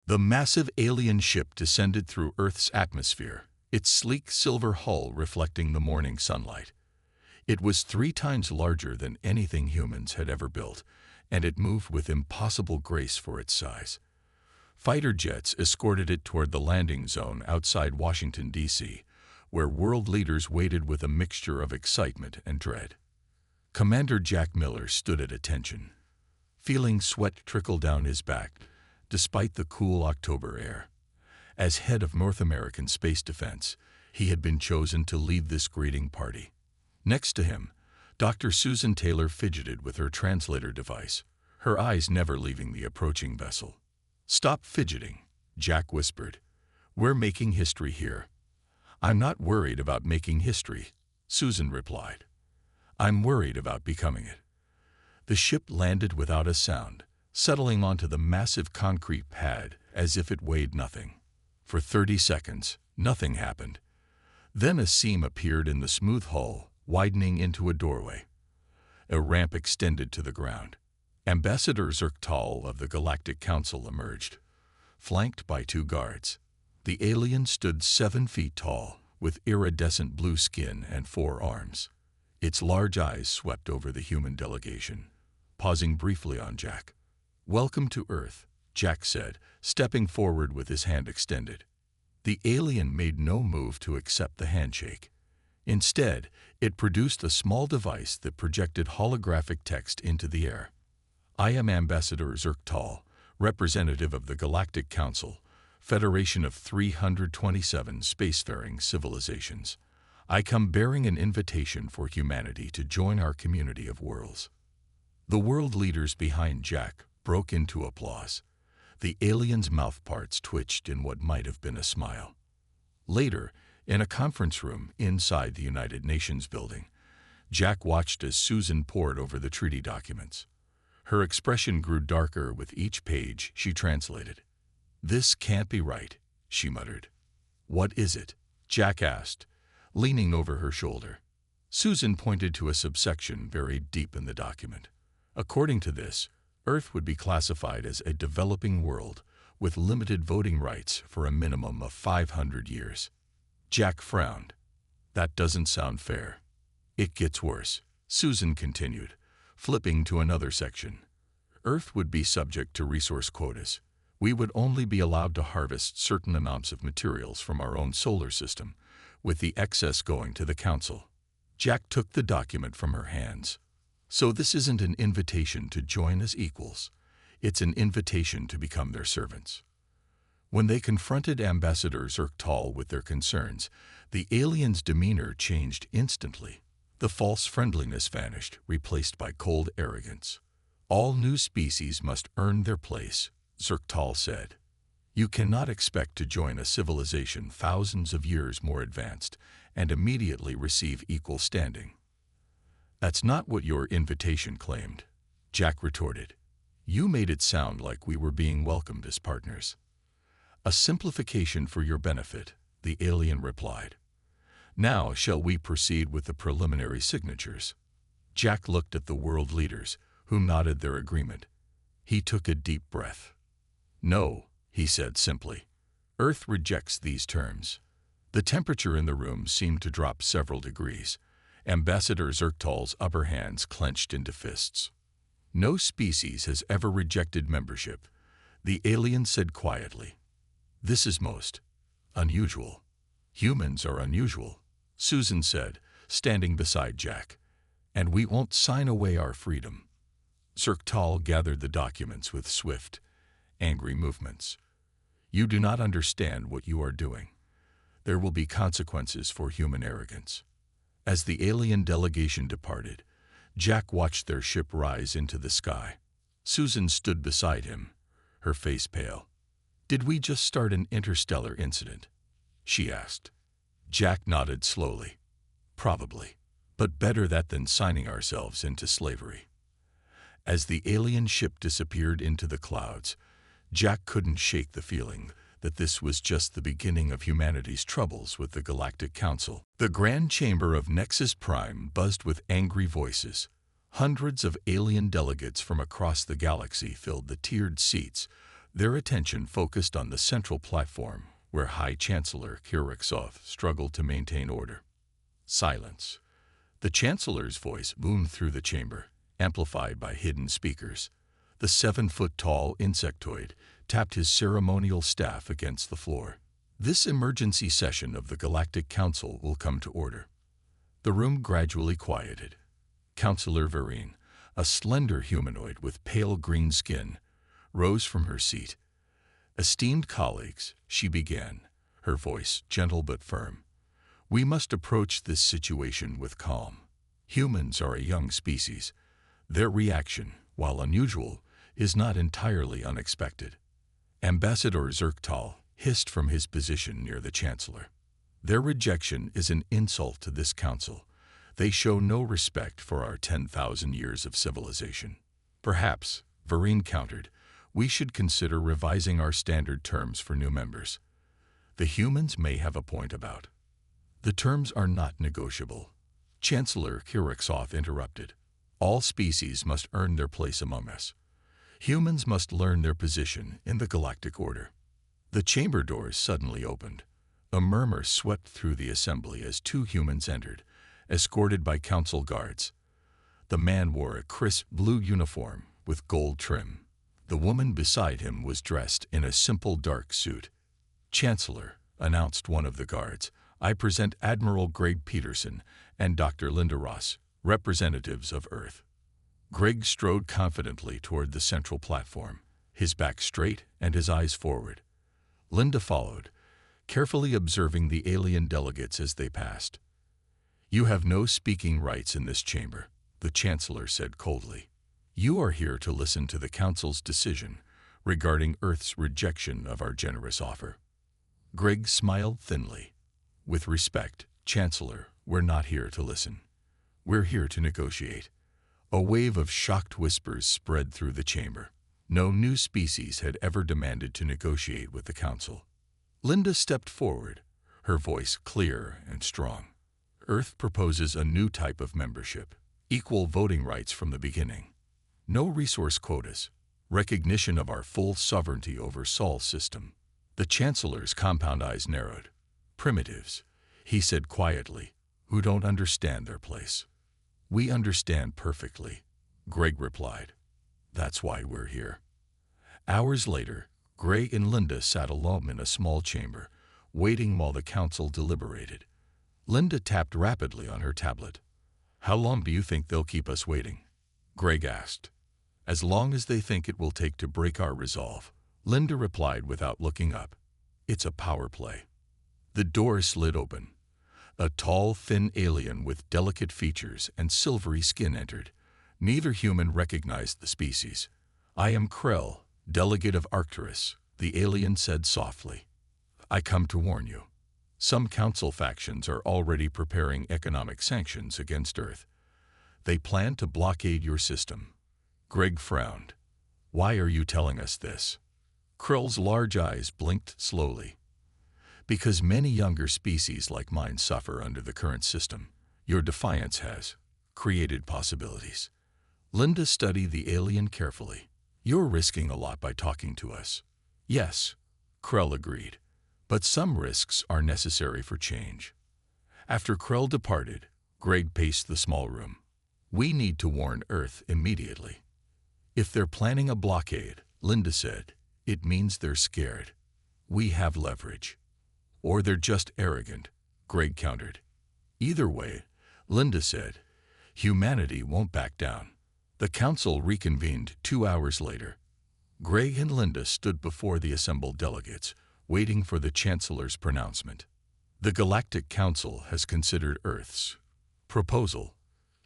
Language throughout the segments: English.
The massive alien ship descended through Earth's atmosphere, its sleek silver hull reflecting the morning sunlight. It was 3 times larger than anything humans had ever built, and it moved with impossible grace for its size. Fighter jets escorted it toward the landing zone outside Washington, D.C., where world leaders waited with a mixture of excitement and dread. Commander Jack Miller stood at attention, feeling sweat trickle down his back, despite the cool October air. As head of North American space defense, he had been chosen to lead this greeting party. Next to him, Dr. Susan Taylor fidgeted with her translator device, her eyes never leaving the approaching vessel. "Stop fidgeting," Jack whispered. "We're making history here." "I'm not worried about making history," Susan replied. "I'm worried about becoming it." The ship landed without a sound, settling onto the massive concrete pad as if it weighed nothing. For 30 seconds, nothing happened. Then a seam appeared in the smooth hull, widening into a doorway. A ramp extended to the ground. Ambassador Zerktal of the Galactic Council emerged, flanked by 2 guards. The alien stood 7 feet tall, with iridescent blue skin and 4 arms. Its large eyes swept over the human delegation, pausing briefly on Jack. "Welcome to Earth," Jack said, stepping forward with his hand extended. The alien made no move to accept the handshake. Instead, it produced a small device that projected holographic text into the air. "I am Ambassador Zerktal, representative of the Galactic Council, Federation of 327 spacefaring civilizations. I come bearing an invitation for humanity to join our community of worlds." The world leaders behind Jack broke into applause. The alien's mouthparts twitched in what might have been a smile. Later, in a conference room inside the United Nations building, Jack watched as Susan pored over the treaty documents. Her expression grew darker with each page she translated. "This can't be right," she muttered. "What is it?" Jack asked, leaning over her shoulder. Susan pointed to a subsection buried deep in the document. According to this, Earth would be classified as a developing world with limited voting rights for a minimum of 500 years. Jack frowned. "That doesn't sound fair." "It gets worse," Susan continued, flipping to another section. "Earth would be subject to resource quotas. We would only be allowed to harvest certain amounts of materials from our own solar system, with the excess going to the Council." Jack took the document from her hands. "So this isn't an invitation to join as equals. It's an invitation to become their servants." When they confronted Ambassador Zerktal with their concerns, the alien's demeanor changed instantly. The false friendliness vanished, replaced by cold arrogance. "All new species must earn their place," Zerktal said. "You cannot expect to join a civilization thousands of years more advanced and immediately receive equal standing." "That's not what your invitation claimed," Jack retorted. "You made it sound like we were being welcomed as partners." "A simplification for your benefit," the alien replied. "Now shall we proceed with the preliminary signatures?" Jack looked at the world leaders, who nodded their agreement. He took a deep breath. "No," he said simply. "Earth rejects these terms." The temperature in the room seemed to drop several degrees. Ambassador Zerktal's upper hands clenched into fists. "No species has ever rejected membership," the alien said quietly. "This is most unusual." "Humans are unusual," Susan said, standing beside Jack. "And we won't sign away our freedom." Zerktal gathered the documents with swift, angry movements. "You do not understand what you are doing. There will be consequences for human arrogance." As the alien delegation departed, Jack watched their ship rise into the sky. Susan stood beside him, her face pale. "Did we just start an interstellar incident?" she asked. Jack nodded slowly. "Probably. But better that than signing ourselves into slavery." As the alien ship disappeared into the clouds, Jack couldn't shake the feeling that this was just the beginning of humanity's troubles with the Galactic Council. The Grand Chamber of Nexus Prime buzzed with angry voices. Hundreds of alien delegates from across the galaxy filled the tiered seats, Their attention focused on the central platform, where High Chancellor Kirixov struggled to maintain order. Silence. The Chancellor's voice boomed through the chamber, amplified by hidden speakers. The 7-foot-tall insectoid tapped his ceremonial staff against the floor. This emergency session of the Galactic Council will come to order. The room gradually quieted. Councillor Vereen, a slender humanoid with pale green skin, rose from her seat. Esteemed colleagues, she began, her voice gentle but firm. We must approach this situation with calm. Humans are a young species. Their reaction, while unusual, is not entirely unexpected. Ambassador Zerktal hissed from his position near the Chancellor. Their rejection is an insult to this council. They show no respect for our 10,000 years of civilization. Perhaps, Vereen countered, we should consider revising our standard terms for new members. The humans may have a point about. The terms are not negotiable. Chancellor Kirixov interrupted. All species must earn their place among us. Humans must learn their position in the galactic order. The chamber doors suddenly opened. A murmur swept through the assembly as 2 humans entered, escorted by council guards. The man wore a crisp blue uniform with gold trim. The woman beside him was dressed in a simple dark suit. Chancellor, announced one of the guards, I present Admiral Greg Peterson and Dr. Linda Ross, representatives of Earth. Greg strode confidently toward the central platform, his back straight and his eyes forward. Linda followed, carefully observing the alien delegates as they passed. You have no speaking rights in this chamber, the Chancellor said coldly. You are here to listen to the Council's decision regarding Earth's rejection of our generous offer. Greg smiled thinly. With respect, Chancellor, we're not here to listen. We're here to negotiate. A wave of shocked whispers spread through the chamber. No new species had ever demanded to negotiate with the Council. Linda stepped forward, her voice clear and strong. Earth proposes a new type of membership, equal voting rights from the beginning. No resource quotas, recognition of our full sovereignty over Sol's system. The Chancellor's compound eyes narrowed. Primitives, he said quietly, who don't understand their place. We understand perfectly, Greg replied. That's why we're here. Hours later, Greg and Linda sat alone in a small chamber, waiting while the council deliberated. Linda tapped rapidly on her tablet. How long do you think they'll keep us waiting? Greg asked. As long as they think it will take to break our resolve, Linda replied without looking up. It's a power play. The door slid open. A tall, thin alien with delicate features and silvery skin entered. Neither human recognized the species. I am Krell, delegate of Arcturus, the alien said softly. I come to warn you. Some council factions are already preparing economic sanctions against Earth. They plan to blockade your system. Greg frowned. Why are you telling us this? Krell's large eyes blinked slowly. Because many younger species like mine suffer under the current system. Your defiance has created possibilities. Linda studied the alien carefully. You're risking a lot by talking to us. Yes, Krell agreed. But some risks are necessary for change. After Krell departed, Greg paced the small room. We need to warn Earth immediately. If they're planning a blockade, Linda said, it means they're scared. We have leverage. Or they're just arrogant, Greg countered. Either way, Linda said, humanity won't back down. The council reconvened 2 hours later. Greg and Linda stood before the assembled delegates, waiting for the Chancellor's pronouncement. The Galactic Council has considered Earth's proposal,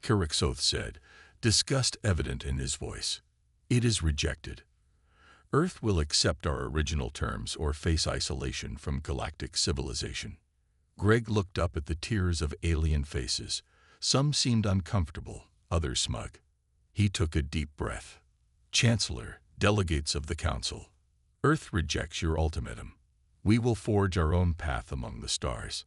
Kirixov said, disgust evident in his voice. It is rejected. Earth will accept our original terms or face isolation from galactic civilization. Greg looked up at the tiers of alien faces. Some seemed uncomfortable, others smug. He took a deep breath. Chancellor, delegates of the Council, Earth rejects your ultimatum. We will forge our own path among the stars.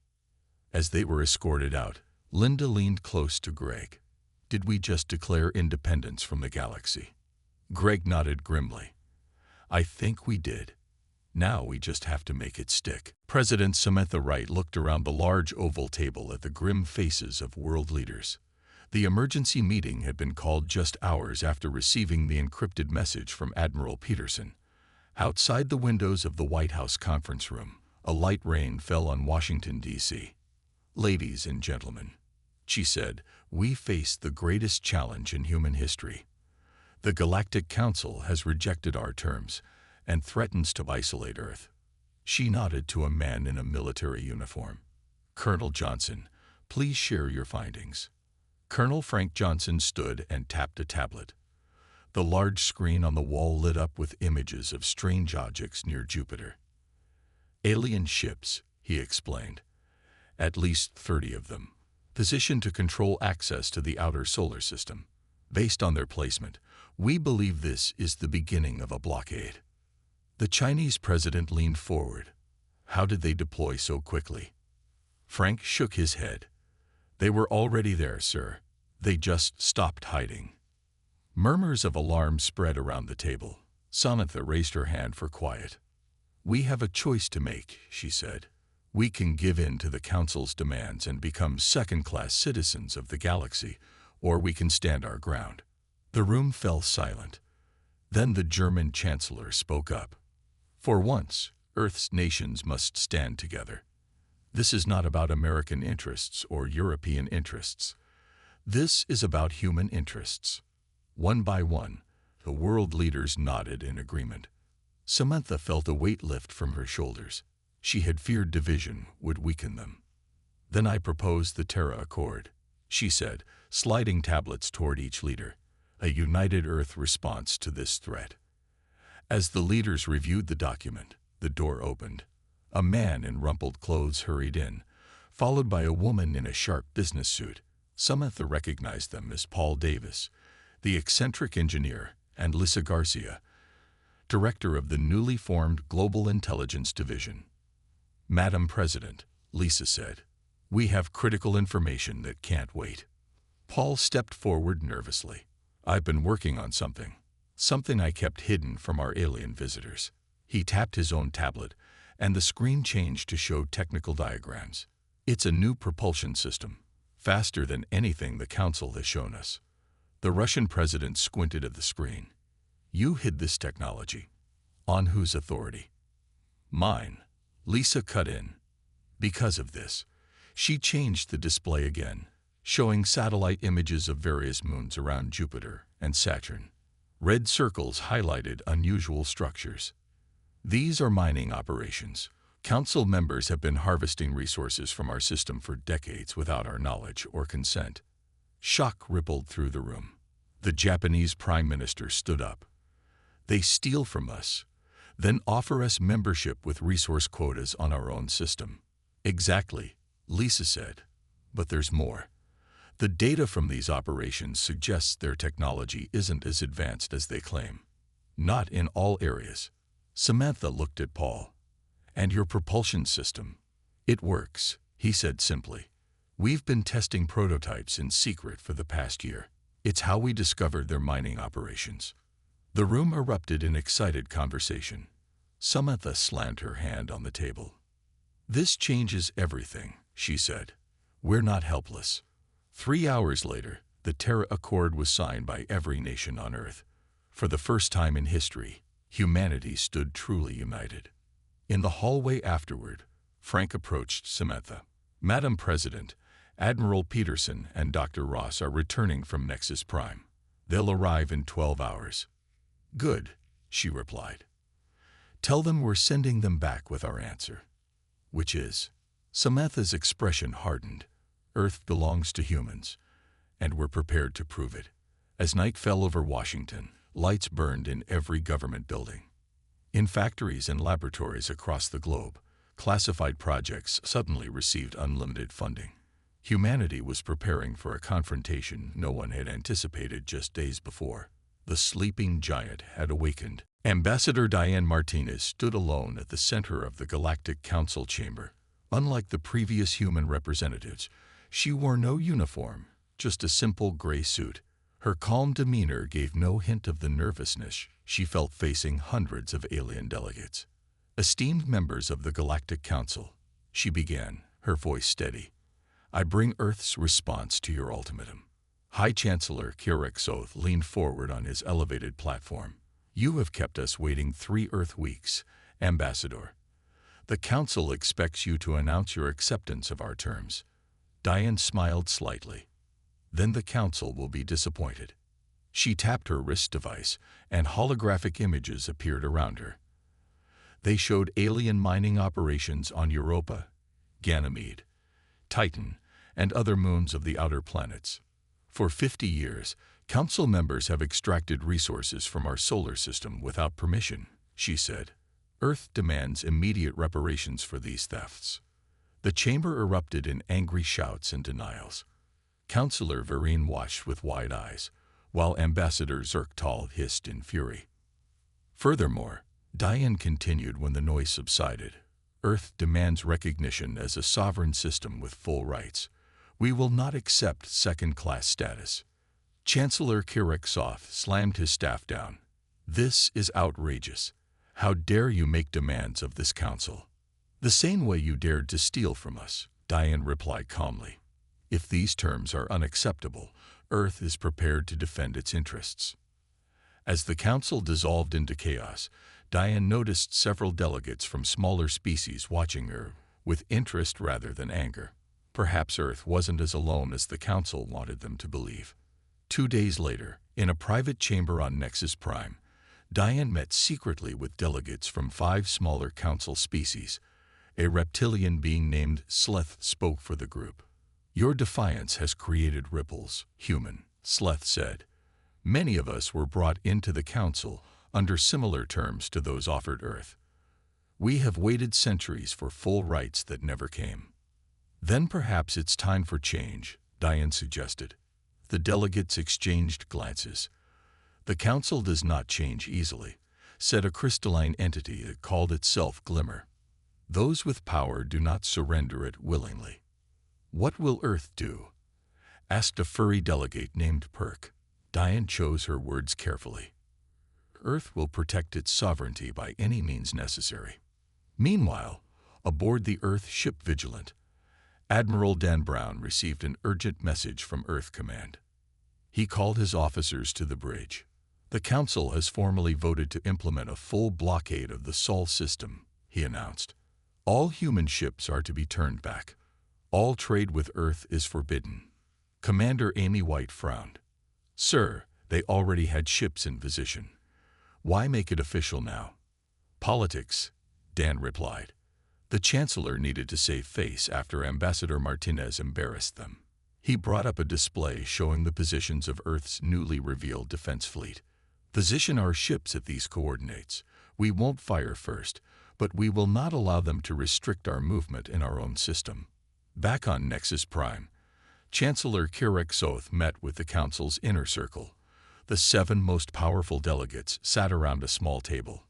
As they were escorted out, Linda leaned close to Greg. Did we just declare independence from the galaxy? Greg nodded grimly. I think we did. Now we just have to make it stick. President Samantha Wright looked around the large oval table at the grim faces of world leaders. The emergency meeting had been called just hours after receiving the encrypted message from Admiral Peterson. Outside the windows of the White House conference room, a light rain fell on Washington, D.C. "Ladies and gentlemen," she said, "we face the greatest challenge in human history. The Galactic Council has rejected our terms and threatens to isolate Earth." She nodded to a man in a military uniform. "Colonel Johnson, please share your findings." Colonel Frank Johnson stood and tapped a tablet. The large screen on the wall lit up with images of strange objects near Jupiter. "Alien ships," he explained. "At least 30 of them, positioned to control access to the outer solar system. Based on their placement, we believe this is the beginning of a blockade." The Chinese president leaned forward. "How did they deploy so quickly?" Frank shook his head. "They were already there, sir. They just stopped hiding." Murmurs of alarm spread around the table. Samantha raised her hand for quiet. "We have a choice to make," she said. "We can give in to the Council's demands and become second-class citizens of the galaxy, or we can stand our ground." The room fell silent. Then the German Chancellor spoke up. "For once, Earth's nations must stand together. This is not about American interests or European interests. This is about human interests." One by one, the world leaders nodded in agreement. Samantha felt a weight lift from her shoulders. She had feared division would weaken them. "Then I propose the Terra Accord," she said, sliding tablets toward each leader. "A united Earth response to this threat." As the leaders reviewed the document, the door opened. A man in rumpled clothes hurried in, followed by a woman in a sharp business suit. Samantha recognized them as Paul Davis, the eccentric engineer, and Lisa Garcia, director of the newly formed Global Intelligence Division. "Madam President," Lisa said, "we have critical information that can't wait." Paul stepped forward nervously. "I've been working on something I kept hidden from our alien visitors." He tapped his own tablet, and the screen changed to show technical diagrams. "It's a new propulsion system, faster than anything the Council has shown us." The Russian president squinted at the screen. "You hid this technology. On whose authority?" "Mine," Lisa cut in. "Because of this." She changed the display again, showing satellite images of various moons around Jupiter and Saturn. Red circles highlighted unusual structures. "These are mining operations. Council members have been harvesting resources from our system for decades without our knowledge or consent." Shock rippled through the room. The Japanese Prime Minister stood up. "They steal from us, then offer us membership with resource quotas on our own system." "Exactly," Lisa said. "But there's more. The data from these operations suggests their technology isn't as advanced as they claim. Not in all areas." Samantha looked at Paul. "And your propulsion system?" "It works," he said simply. "We've been testing prototypes in secret for the past year. It's how we discovered their mining operations." The room erupted in excited conversation. Samantha slammed her hand on the table. "This changes everything," she said. "We're not helpless." 3 hours later, the Terra Accord was signed by every nation on Earth. For the first time in history, humanity stood truly united. In the hallway afterward, Frank approached Samantha. "Madam President, Admiral Peterson and Dr. Ross are returning from Nexus Prime. They'll arrive in 12 hours. "Good," she replied. "Tell them we're sending them back with our answer." "Which is?" Samantha's expression hardened. "Earth belongs to humans, and we're prepared to prove it." As night fell over Washington, lights burned in every government building. In factories and laboratories across the globe, classified projects suddenly received unlimited funding. Humanity was preparing for a confrontation no one had anticipated just days before. The sleeping giant had awakened. Ambassador Diane Martinez stood alone at the center of the Galactic Council chamber. Unlike the previous human representatives, she wore no uniform, just a simple gray suit. Her calm demeanor gave no hint of the nervousness she felt facing hundreds of alien delegates. "Esteemed members of the Galactic Council," she began, her voice steady, "I bring Earth's response to your ultimatum." High Chancellor Kirexoth leaned forward on his elevated platform. "You have kept us waiting 3 Earth weeks, Ambassador. The Council expects you to announce your acceptance of our terms." Diane smiled slightly. "Then the Council will be disappointed." She tapped her wrist device, and holographic images appeared around her. They showed alien mining operations on Europa, Ganymede, Titan, and other moons of the outer planets. "For 50 years, Council members have extracted resources from our solar system without permission," she said. "Earth demands immediate reparations for these thefts." The chamber erupted in angry shouts and denials. Councillor Vereen watched with wide eyes, while Ambassador Zerktal hissed in fury. Furthermore, Diane continued when the noise subsided, "Earth demands recognition as a sovereign system with full rights. We will not accept second-class status." Chancellor Kirexoth slammed his staff down. "This is outrageous. How dare you make demands of this council?" "The same way you dared to steal from us," Diane replied calmly. "If these terms are unacceptable, Earth is prepared to defend its interests." As the council dissolved into chaos, Diane noticed several delegates from smaller species watching her with interest rather than anger. Perhaps Earth wasn't as alone as the council wanted them to believe. 2 days later, in a private chamber on Nexus Prime, Diane met secretly with delegates from 5 smaller council species. A reptilian being named Sleth spoke for the group. "Your defiance has created ripples, human," Sleth said. "Many of us were brought into the council under similar terms to those offered Earth. We have waited centuries for full rights that never came." "Then perhaps it's time for change," Diane suggested. The delegates exchanged glances. "The council does not change easily," said a crystalline entity that called itself Glimmer. "Those with power do not surrender it willingly." "What will Earth do?" asked a furry delegate named Perk. Diane chose her words carefully. "Earth will protect its sovereignty by any means necessary." Meanwhile, aboard the Earth ship Vigilant, Admiral Dan Brown received an urgent message from Earth Command. He called his officers to the bridge. "The Council has formally voted to implement a full blockade of the Sol system," he announced. "All human ships are to be turned back. All trade with Earth is forbidden." Commander Amy White frowned. "Sir, they already had ships in position. Why make it official now?" "Politics," Dan replied. The Chancellor needed to save face after Ambassador Martinez embarrassed them. He brought up a display showing the positions of Earth's newly revealed defense fleet. "Position our ships at these coordinates. We won't fire first, but we will not allow them to restrict our movement in our own system." Back on Nexus Prime, Chancellor Kirexoth met with the Council's inner circle. The 7 most powerful delegates sat around a small table.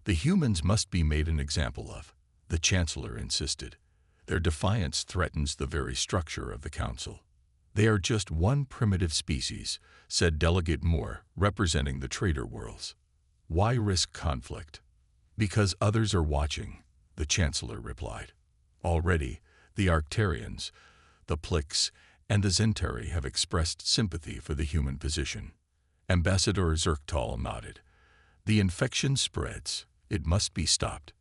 "The humans must be made an example of," the Chancellor insisted. "Their defiance threatens the very structure of the Council." "They are just one primitive species," said Delegate Moore, representing the trader worlds. "Why risk conflict?" "Because others are watching," the Chancellor replied. "Already, the Arctarians, the Plix, and the Zentari have expressed sympathy for the human position." Ambassador Zerktal nodded. "The infection spreads. It must be stopped."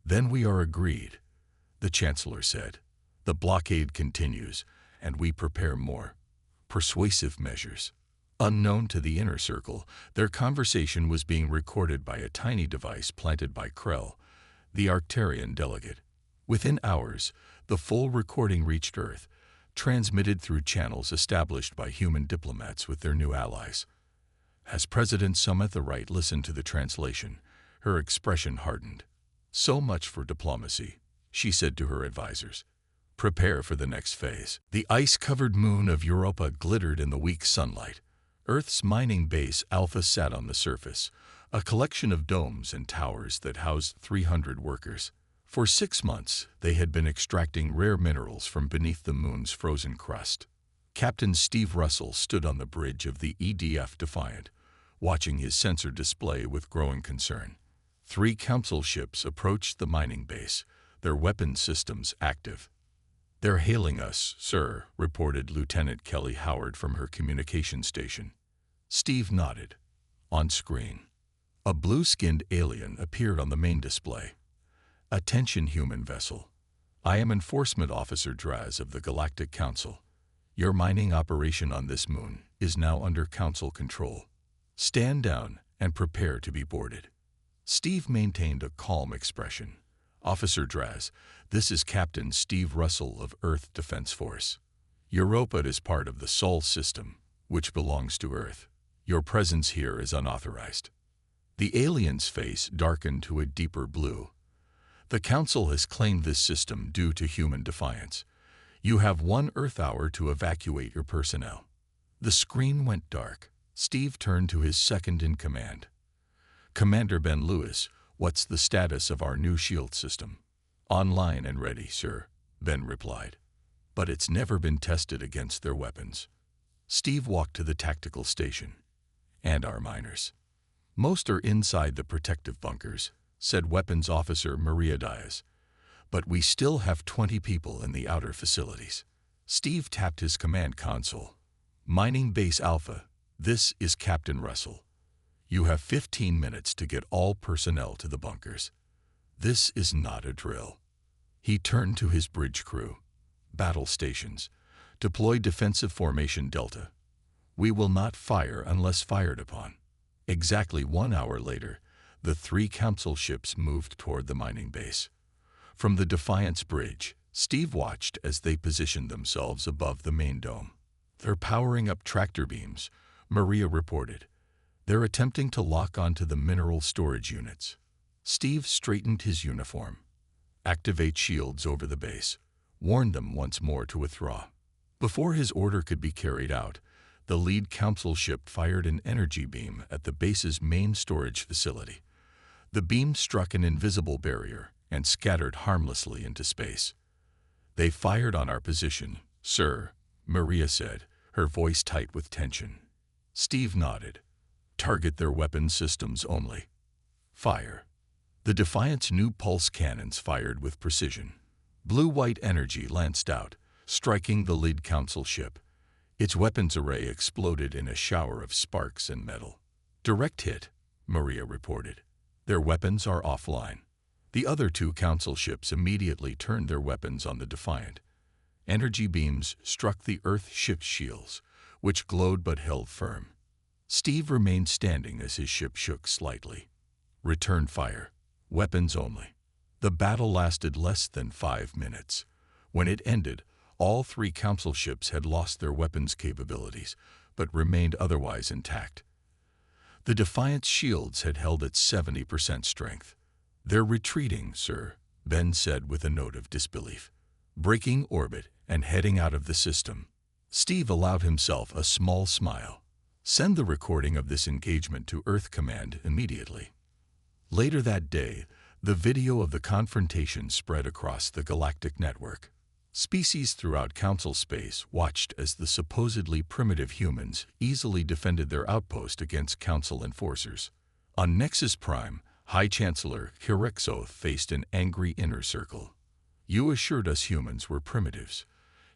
"Then we are agreed," the Chancellor said. "The blockade continues, and we prepare more persuasive measures." Unknown to the inner circle, their conversation was being recorded by a tiny device planted by Krell, the Arctarian delegate. Within hours, the full recording reached Earth, transmitted through channels established by human diplomats with their new allies. As President Samantha Wright listened to the translation, her expression hardened. "So much for diplomacy," she said to her advisors. "Prepare for the next phase." The ice-covered moon of Europa glittered in the weak sunlight. Earth's mining base Alpha sat on the surface, a collection of domes and towers that housed 300 workers. For 6 months, they had been extracting rare minerals from beneath the moon's frozen crust. Captain Steve Russell stood on the bridge of the EDF Defiant, watching his sensor display with growing concern. 3 council ships approached the mining base, their weapon systems active. "They're hailing us, sir," reported Lieutenant Kelly Howard from her communication station. Steve nodded. On screen, a blue-skinned alien appeared on the main display. "Attention, human vessel. I am Enforcement Officer Draz of the Galactic Council. Your mining operation on this moon is now under Council control. Stand down and prepare to be boarded." Steve maintained a calm expression. "Officer Draz, this is Captain Steve Russell of Earth Defense Force. Europa is part of the Sol system, which belongs to Earth. Your presence here is unauthorized." The alien's face darkened to a deeper blue. "The Council has claimed this system due to human defiance. You have 1 Earth hour to evacuate your personnel." The screen went dark. Steve turned to his second-in-command. "Commander Ben Lewis, what's the status of our new shield system?" "Online and ready, sir," Ben replied. "But it's never been tested against their weapons." Steve walked to the tactical station. "And our miners?" "Most are inside the protective bunkers," said Weapons Officer Maria Diaz. "But we still have 20 people in the outer facilities." Steve tapped his command console. "Mining Base Alpha, this is Captain Russell. You have 15 minutes to get all personnel to the bunkers. This is not a drill." He turned to his bridge crew. "Battle stations. Deploy defensive formation Delta. We will not fire unless fired upon." Exactly 1 hour later, the 3 council ships moved toward the mining base. From the Defiance Bridge, Steve watched as they positioned themselves above the main dome. "They're powering up tractor beams," Maria reported. "They're attempting to lock onto the mineral storage units." Steve straightened his uniform. "Activate shields over the base. Warn them once more to withdraw." Before his order could be carried out, the lead council ship fired an energy beam at the base's main storage facility. The beam struck an invisible barrier and scattered harmlessly into space. "They fired on our position, sir," Maria said, her voice tight with tension. Steve nodded. "Target their weapon systems only. Fire." The Defiant's new pulse cannons fired with precision. Blue-white energy lanced out, striking the lead council ship. Its weapons array exploded in a shower of sparks and metal. "Direct hit," Maria reported. "Their weapons are offline." The other 2 council ships immediately turned their weapons on the Defiant. Energy beams struck the Earth ship's shields, which glowed but held firm. Steve remained standing as his ship shook slightly. "Return fire. Weapons only." The battle lasted less than 5 minutes. When it ended, all 3 council ships had lost their weapons capabilities, but remained otherwise intact. The Defiant's shields had held at 70% strength. "They're retreating, sir," Ben said with a note of disbelief. "Breaking orbit and heading out of the system." Steve allowed himself a small smile. "Send the recording of this engagement to Earth Command immediately." Later that day, the video of the confrontation spread across the galactic network. Species throughout Council space watched as the supposedly primitive humans easily defended their outpost against Council enforcers. On Nexus Prime, High Chancellor Hirexoth faced an angry inner circle. "You assured us humans were primitives,"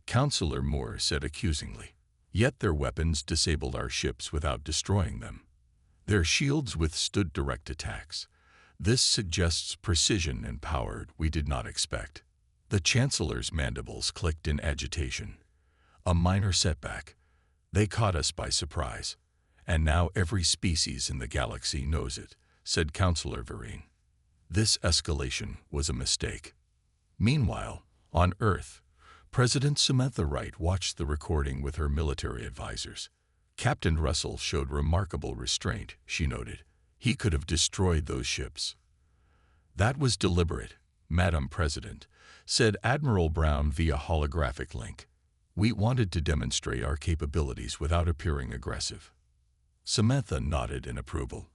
Councillor Moore said accusingly. "Yet their weapons disabled our ships without destroying them. Their shields withstood direct attacks. This suggests precision and power we did not expect." The Chancellor's mandibles clicked in agitation. "A minor setback. They caught us by surprise. And now every species in the galaxy knows it," said Councillor Vereen. "This escalation was a mistake." Meanwhile, on Earth, President Samantha Wright watched the recording with her military advisors. "Captain Russell showed remarkable restraint," she noted. "He could have destroyed those ships." "That was deliberate, Madam President," said Admiral Brown via holographic link. "We wanted to demonstrate our capabilities without appearing aggressive." Samantha nodded in approval.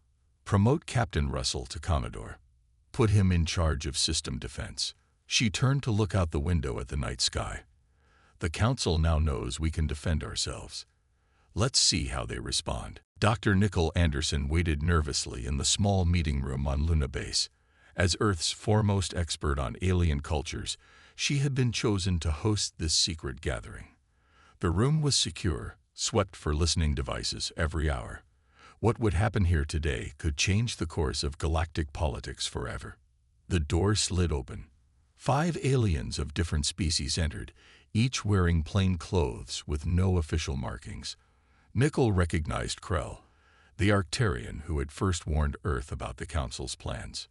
"Promote Captain Russell to Commodore. Put him in charge of system defense." She turned to look out the window at the night sky. The Council now knows we can defend ourselves. Let's see how they respond. Dr. Nicole Anderson waited nervously in the small meeting room on Luna Base. As Earth's foremost expert on alien cultures, she had been chosen to host this secret gathering. The room was secure, swept for listening devices every hour. What would happen here today could change the course of galactic politics forever. The door slid open. 5 aliens of different species entered, each wearing plain clothes with no official markings. Nicole recognized Krell, the Arcturian who had first warned Earth about the Council's plans.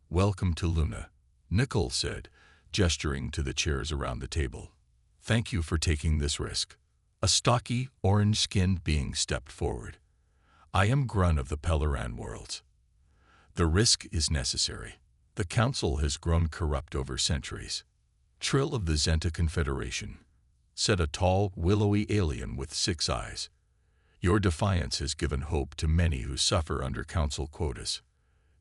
"Welcome to Luna," Nicole said, gesturing to the chairs around the table. "Thank you for taking this risk." A stocky, orange-skinned being stepped forward. "I am Grun of the Pelleran worlds. The risk is necessary. The Council has grown corrupt over centuries." "Trill of the Zenta Confederation," said a tall, willowy alien with 6 eyes. "Your defiance has given hope to many who suffer under Council quotas."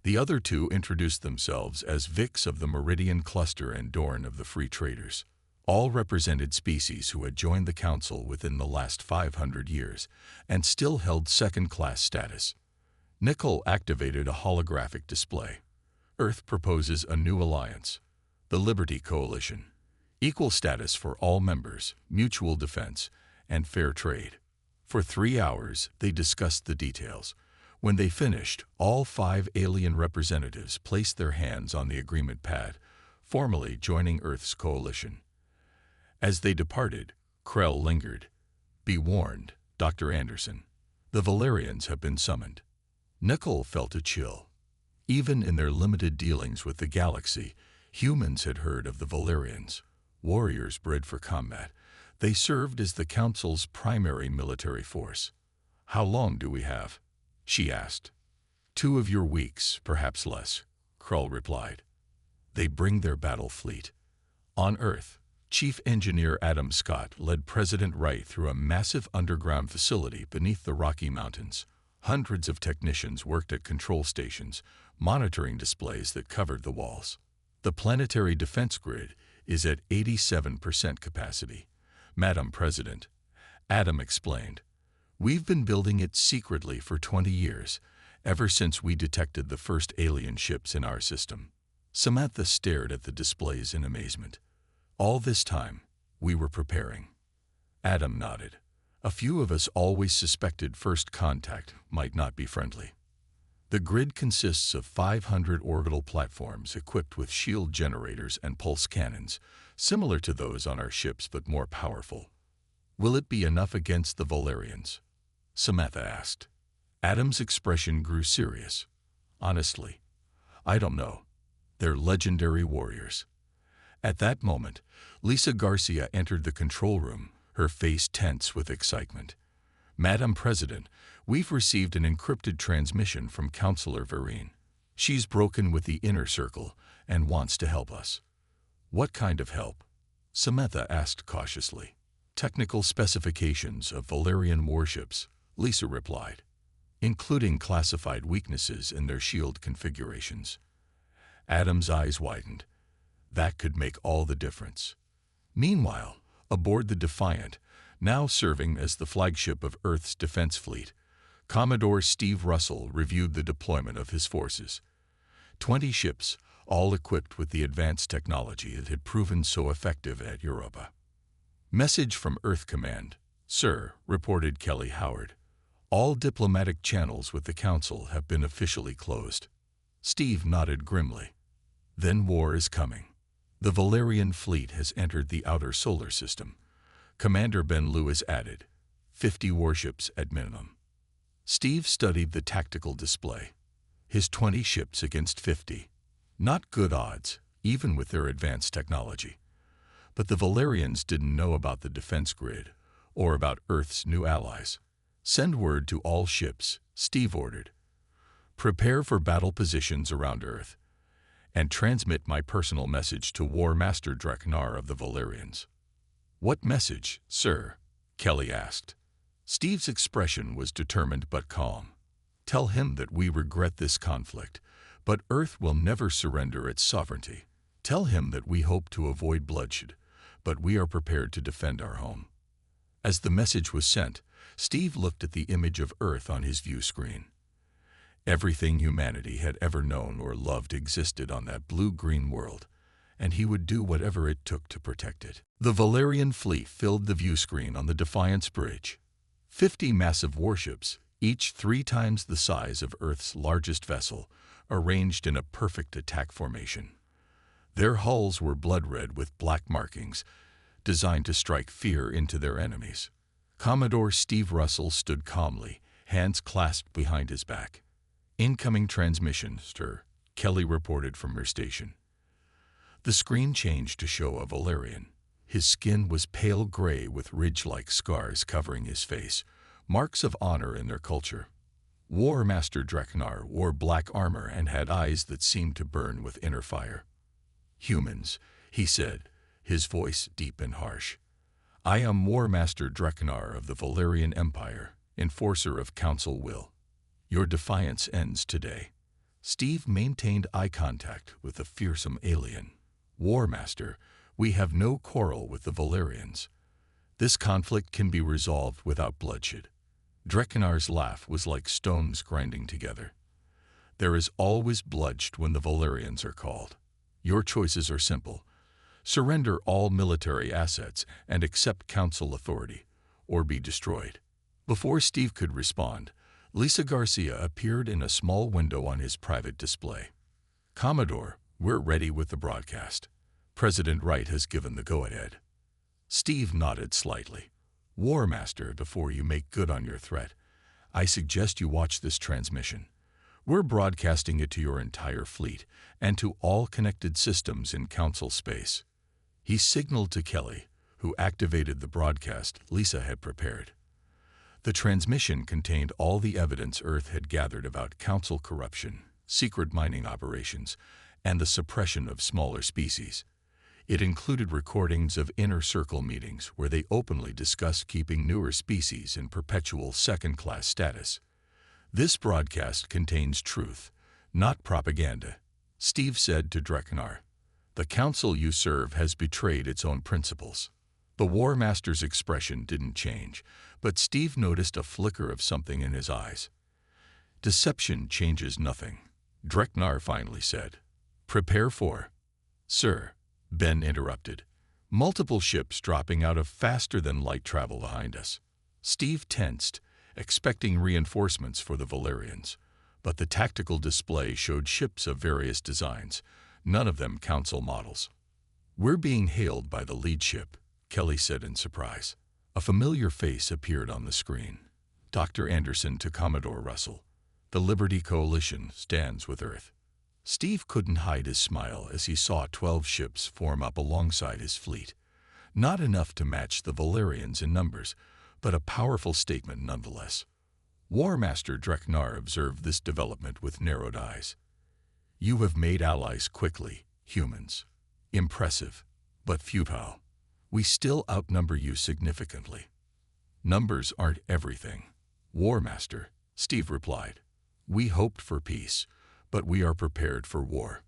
The other 2 introduced themselves as Vix of the Meridian Cluster and Dorn of the Free Traders. All represented species who had joined the Council within the last 500 years and still held second-class status. Nicole activated a holographic display. Earth proposes a new alliance, the Liberty Coalition. Equal status for all members, mutual defense, and fair trade. For 3 hours, they discussed the details. When they finished, all 5 alien representatives placed their hands on the agreement pad, formally joining Earth's coalition. As they departed, Krell lingered. "Be warned, Dr. Anderson. The Valerians have been summoned." Nicole felt a chill. Even in their limited dealings with the galaxy, humans had heard of the Valerians, warriors bred for combat. They served as the Council's primary military force. "How long do we have?" she asked. 2 of your weeks, perhaps less," Krell replied. "They bring their battle fleet." On Earth, Chief Engineer Adam Scott led President Wright through a massive underground facility beneath the Rocky Mountains. Hundreds of technicians worked at control stations, monitoring displays that covered the walls. "The planetary defense grid is at 87% capacity, Madam President," Adam explained. "We've been building it secretly for 20 years, ever since we detected the first alien ships in our system." Samantha stared at the displays in amazement. "All this time, we were preparing." Adam nodded. "A few of us always suspected first contact might not be friendly." The grid consists of 500 orbital platforms equipped with shield generators and pulse cannons, similar to those on our ships but more powerful. "Will it be enough against the Valerians?" Samantha asked. Adam's expression grew serious. "Honestly, I don't know. They're legendary warriors." At that moment, Lisa Garcia entered the control room, her face tense with excitement. "Madam President, we've received an encrypted transmission from Counselor Vereen. She's broken with the inner circle and wants to help us." "What kind of help?" Samantha asked cautiously. "Technical specifications of Valerian warships," Lisa replied, "including classified weaknesses in their shield configurations." Adam's eyes widened. That could make all the difference. Meanwhile, aboard the Defiant, now serving as the flagship of Earth's defense fleet, Commodore Steve Russell reviewed the deployment of his forces. 20 ships, all equipped with the advanced technology that had proven so effective at Europa. "Message from Earth Command, sir," reported Kelly Howard. "All diplomatic channels with the Council have been officially closed." Steve nodded grimly. "Then war is coming. The Valerian fleet has entered the outer solar system." Commander Ben Lewis added, 50 warships at minimum. Steve studied the tactical display. His 20 ships against 50. Not good odds, even with their advanced technology. But the Valerians didn't know about the defense grid, or about Earth's new allies. "Send word to all ships," Steve ordered. "Prepare for battle positions around Earth, and transmit my personal message to War Master Dreknar of the Valerians." "What message, sir?" Kelly asked. Steve's expression was determined but calm. "Tell him that we regret this conflict, but Earth will never surrender its sovereignty. Tell him that we hope to avoid bloodshed, but we are prepared to defend our home." As the message was sent, Steve looked at the image of Earth on his view screen. Everything humanity had ever known or loved existed on that blue-green world, and he would do whatever it took to protect it. The Valerian fleet filled the view screen on the Defiance Bridge. 50 massive warships, each 3 times the size of Earth's largest vessel, arranged in a perfect attack formation. Their hulls were blood-red with black markings, designed to strike fear into their enemies. Commodore Steve Russell stood calmly, hands clasped behind his back. "Incoming transmission, sir," Kelly reported from her station. The screen changed to show a Valerian. His skin was pale gray with ridge-like scars covering his face, marks of honor in their culture. War Master Dreknar wore black armor and had eyes that seemed to burn with inner fire. "Humans," he said, his voice deep and harsh. "I am War Master Dreknar of the Valerian Empire, enforcer of Council will. Your defiance ends today." Steve maintained eye contact with the fearsome alien. "War Master, we have no quarrel with the Valerians. This conflict can be resolved without bloodshed." Dreknar's laugh was like stones grinding together. "There is always bloodshed when the Valerians are called. Your choices are simple. Surrender all military assets and accept Council authority, or be destroyed." Before Steve could respond, Lisa Garcia appeared in a small window on his private display. "Commodore, we're ready with the broadcast. President Wright has given the go-ahead." Steve nodded slightly. "War Master, before you make good on your threat, I suggest you watch this transmission. We're broadcasting it to your entire fleet and to all connected systems in Council space." He signaled to Kelly, who activated the broadcast Lisa had prepared. The transmission contained all the evidence Earth had gathered about Council corruption, secret mining operations, and the suppression of smaller species. It included recordings of inner circle meetings where they openly discussed keeping newer species in perpetual second-class status. "This broadcast contains truth, not propaganda," Steve said to Dreknar. "The Council you serve has betrayed its own principles." The War Master's expression didn't change, but Steve noticed a flicker of something in his eyes. "Deception changes nothing," Dreknar finally said. "Prepare for—" "Sir," Ben interrupted. "Multiple ships dropping out of faster-than-light travel behind us." Steve tensed, expecting reinforcements for the Valerians, but the tactical display showed ships of various designs, none of them Council models. "We're being hailed by the lead ship," Kelly said in surprise. A familiar face appeared on the screen. "Dr. Anderson to Commodore Russell. The Liberty Coalition stands with Earth." Steve couldn't hide his smile as he saw 12 ships form up alongside his fleet. Not enough to match the Valerians in numbers, but a powerful statement nonetheless. War Master Dreknar observed this development with narrowed eyes. "You have made allies quickly, humans. Impressive, but futile. We still outnumber you significantly." "Numbers aren't everything, War Master," Steve replied. "We hoped for peace, but we are prepared for war."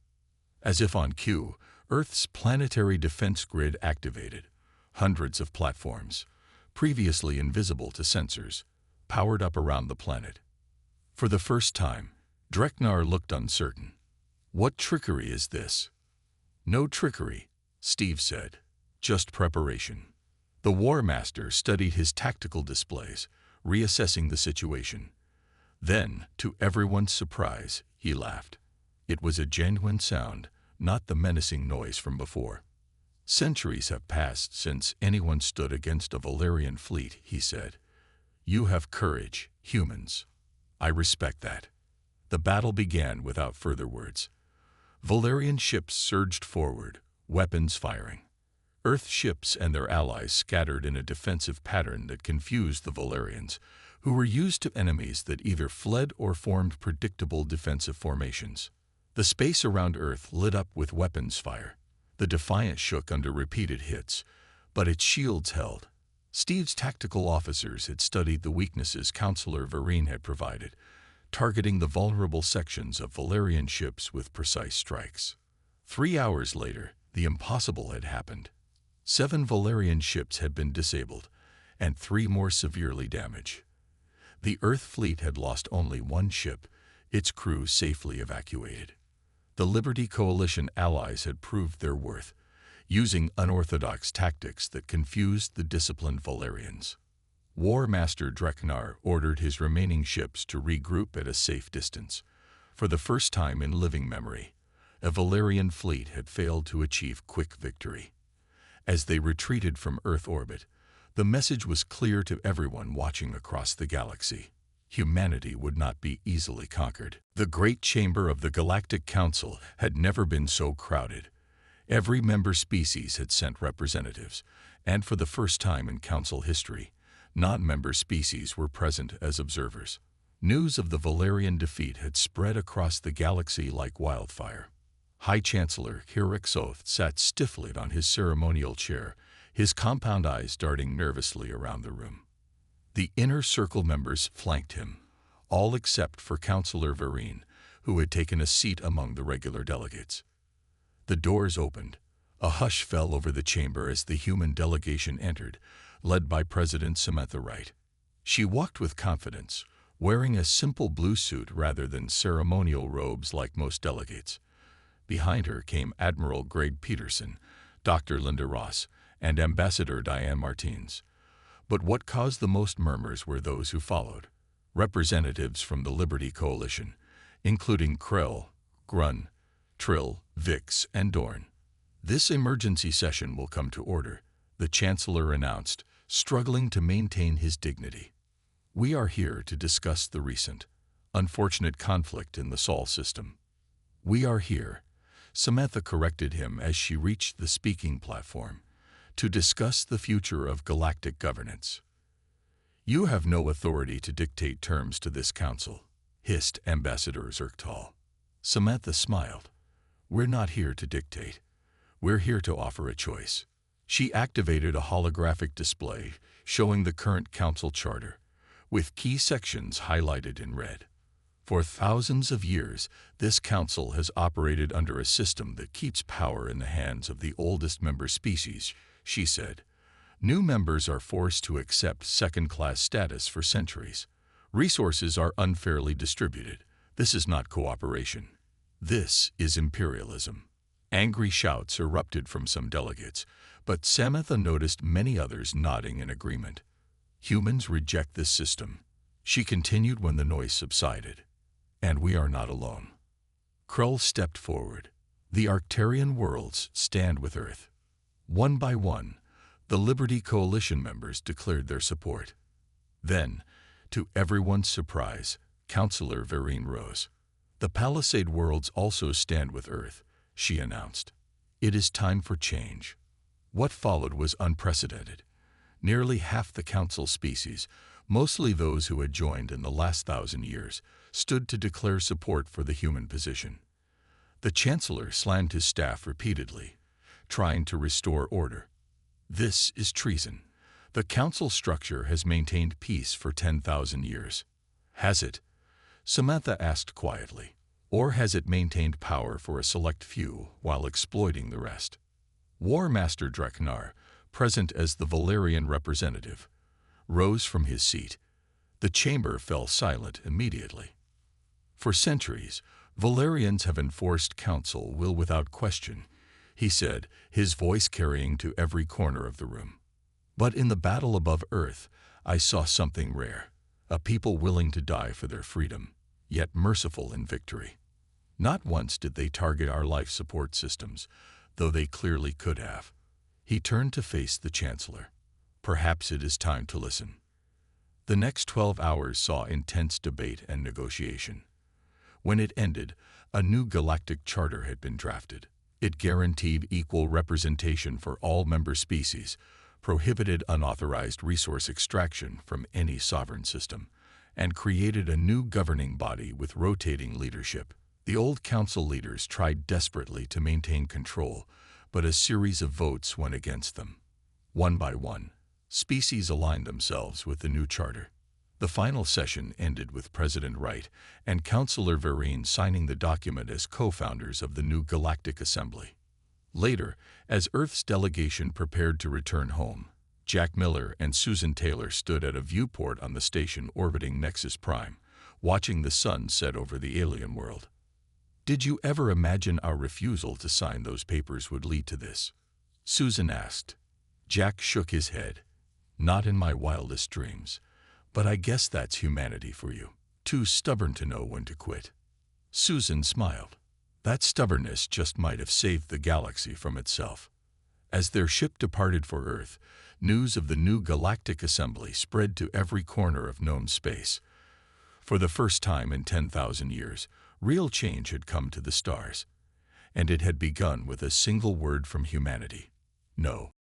As if on cue, Earth's planetary defense grid activated. Hundreds of platforms, previously invisible to sensors, powered up around the planet. For the first time, Dreknar looked uncertain. "What trickery is this?" "No trickery," Steve said. "Just preparation." The War Master studied his tactical displays, reassessing the situation. Then, to everyone's surprise, he laughed. It was a genuine sound, not the menacing noise from before. "Centuries have passed since anyone stood against a Valerian fleet," he said. "You have courage, humans. I respect that." The battle began without further words. Valerian ships surged forward, weapons firing. Earth ships and their allies scattered in a defensive pattern that confused the Valerians, who were used to enemies that either fled or formed predictable defensive formations. The space around Earth lit up with weapons fire. The Defiant shook under repeated hits, but its shields held. Steve's tactical officers had studied the weaknesses Counselor Vereen had provided, targeting the vulnerable sections of Valerian ships with precise strikes. 3 hours later, the impossible had happened. 7 Valerian ships had been disabled, and 3 more severely damaged. The Earth fleet had lost only 1 ship, its crew safely evacuated. The Liberty Coalition allies had proved their worth, using unorthodox tactics that confused the disciplined Valerians. War Master Dreknar ordered his remaining ships to regroup at a safe distance. For the first time in living memory, a Valerian fleet had failed to achieve quick victory. As they retreated from Earth orbit, the message was clear to everyone watching across the galaxy. Humanity would not be easily conquered. The Great Chamber of the Galactic Council had never been so crowded. Every member species had sent representatives, and for the first time in Council history, non-member species were present as observers. News of the Valerian defeat had spread across the galaxy like wildfire. High Chancellor Hirixoth sat stiffly on his ceremonial chair, his compound eyes darting nervously around the room. The inner circle members flanked him, all except for Councillor Vereen, who had taken a seat among the regular delegates. The doors opened. A hush fell over the chamber as the human delegation entered, led by President Samantha Wright. She walked with confidence, wearing a simple blue suit rather than ceremonial robes like most delegates. Behind her came Admiral Greg Peterson, Dr. Linda Ross, and Ambassador Diane Martins. But what caused the most murmurs were those who followed. Representatives from the Liberty Coalition, including Krell, Grun, Trill, Vix, and Dorn. "This emergency session will come to order," the Chancellor announced, struggling to maintain his dignity. "We are here to discuss the recent, unfortunate conflict in the Sol system." "We are here," Samantha corrected him as she reached the speaking platform, "to discuss the future of galactic governance." "You have no authority to dictate terms to this council," hissed Ambassador Zerktal. Samantha smiled. "We're not here to dictate. We're here to offer a choice." She activated a holographic display showing the current council charter, with key sections highlighted in red. "For thousands of years, this council has operated under a system that keeps power in the hands of the oldest member species," she said. "New members are forced to accept second-class status for centuries. Resources are unfairly distributed. This is not cooperation. This is imperialism." Angry shouts erupted from some delegates, but Samantha noticed many others nodding in agreement. "Humans reject this system," she continued when the noise subsided. "And we are not alone." Krull stepped forward. "The Arcturian worlds stand with Earth." One by one, the Liberty Coalition members declared their support. Then, to everyone's surprise, Councillor Vereen rose. "The Palisade worlds also stand with Earth," she announced. "It is time for change." What followed was unprecedented. Nearly half the council species, mostly those who had joined in the last 1,000 years, stood to declare support for the human position. The Chancellor slammed his staff repeatedly, trying to restore order. "This is treason. The council structure has maintained peace for 10,000 years. Has it?" Samantha asked quietly. "Or has it maintained power for a select few while exploiting the rest?" War Master Dreknar, present as the Valerian representative, rose from his seat. The chamber fell silent immediately. "For centuries, Valerians have enforced council will without question," he said, his voice carrying to every corner of the room. "But in the battle above Earth, I saw something rare, a people willing to die for their freedom, yet merciful in victory. Not once did they target our life support systems, though they clearly could have." He turned to face the Chancellor. "Perhaps it is time to listen." The next 12 hours saw intense debate and negotiation. When it ended, a new galactic charter had been drafted. It guaranteed equal representation for all member species, prohibited unauthorized resource extraction from any sovereign system, and created a new governing body with rotating leadership. The old council leaders tried desperately to maintain control, but a series of votes went against them. One by one, species aligned themselves with the new charter. The final session ended with President Wright and Councillor Vereen signing the document as co-founders of the new Galactic Assembly. Later, as Earth's delegation prepared to return home, Jack Miller and Susan Taylor stood at a viewport on the station orbiting Nexus Prime, watching the sun set over the alien world. "Did you ever imagine our refusal to sign those papers would lead to this?" Susan asked. Jack shook his head. "Not in my wildest dreams. But I guess that's humanity for you. Too stubborn to know when to quit." Susan smiled. That stubbornness just might have saved the galaxy from itself. As their ship departed for Earth, news of the new galactic assembly spread to every corner of known space. For the first time in 10,000 years, real change had come to the stars. And it had begun with a single word from humanity: no.